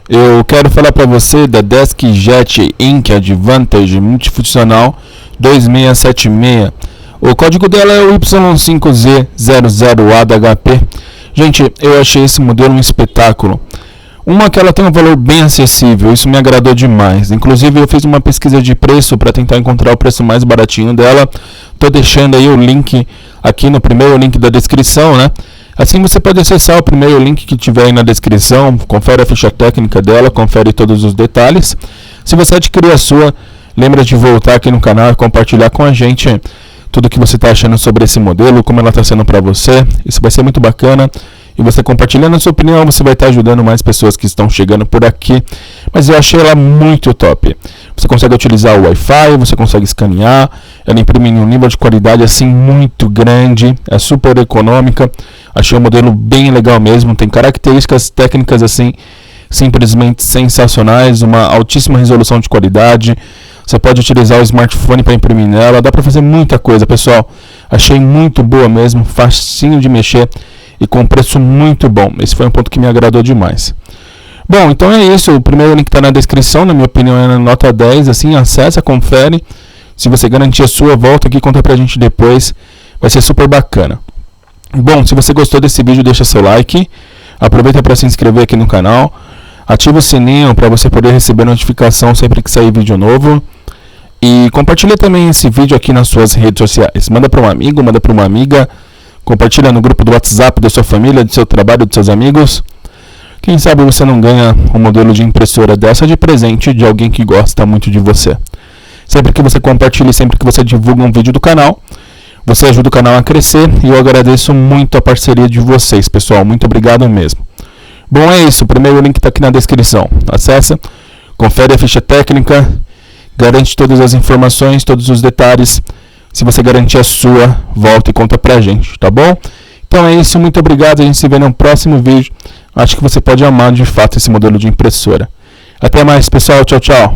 Eu quero falar para você da Deskjet Ink Advantage Multifuncional 2676. O código dela é o Y5Z00A HP. Gente, eu achei esse modelo um espetáculo. Uma que ela tem um valor bem acessível, isso me agradou demais. Inclusive eu fiz uma pesquisa de preço para tentar encontrar o preço mais baratinho dela. Tô deixando aí o link aqui no primeiro link da descrição, né? Assim você pode acessar o primeiro link que tiver aí na descrição, confere a ficha técnica dela, confere todos os detalhes. Se você adquirir a sua, lembra de voltar aqui no canal e compartilhar com a gente tudo que você está achando sobre esse modelo, como ela está sendo para você. Isso vai ser muito bacana. E você compartilhando a sua opinião, você vai estar ajudando mais pessoas que estão chegando por aqui. Mas eu achei ela muito top. Você consegue utilizar o Wi-Fi, você consegue escanear. Ela imprime em um nível de qualidade assim muito grande. É super econômica. Achei o modelo bem legal mesmo. Tem características técnicas assim simplesmente sensacionais. Uma altíssima resolução de qualidade. Você pode utilizar o smartphone para imprimir nela. Dá para fazer muita coisa, pessoal. Achei muito boa mesmo. Facinho de mexer. E com preço muito bom. Esse foi um ponto que me agradou demais. Bom, então é isso. O primeiro link está na descrição. Na minha opinião é na nota 10. Assim, acessa, confere. Se você garantir a sua, volta aqui e conta pra gente depois. Vai ser super bacana. Bom, se você gostou desse vídeo, deixa seu like. Aproveita para se inscrever aqui no canal. Ativa o sininho para você poder receber notificação sempre que sair vídeo novo. E compartilha também esse vídeo aqui nas suas redes sociais. Manda para um amigo, manda para uma amiga. Compartilha no grupo do WhatsApp da sua família, do seu trabalho, dos seus amigos. Quem sabe você não ganha um modelo de impressora dessa de presente de alguém que gosta muito de você. Sempre que você compartilha, sempre que você divulga um vídeo do canal, você ajuda o canal a crescer e eu agradeço muito a parceria de vocês, pessoal. Muito obrigado mesmo. Bom, é isso. O primeiro link está aqui na descrição. Acessa, confere a ficha técnica, garante todas as informações, todos os detalhes. Se você garantir a sua, volta e conta pra gente, tá bom? Então é isso, muito obrigado, a gente se vê no próximo vídeo. Acho que você pode amar de fato esse modelo de impressora. Até mais, pessoal, tchau, tchau.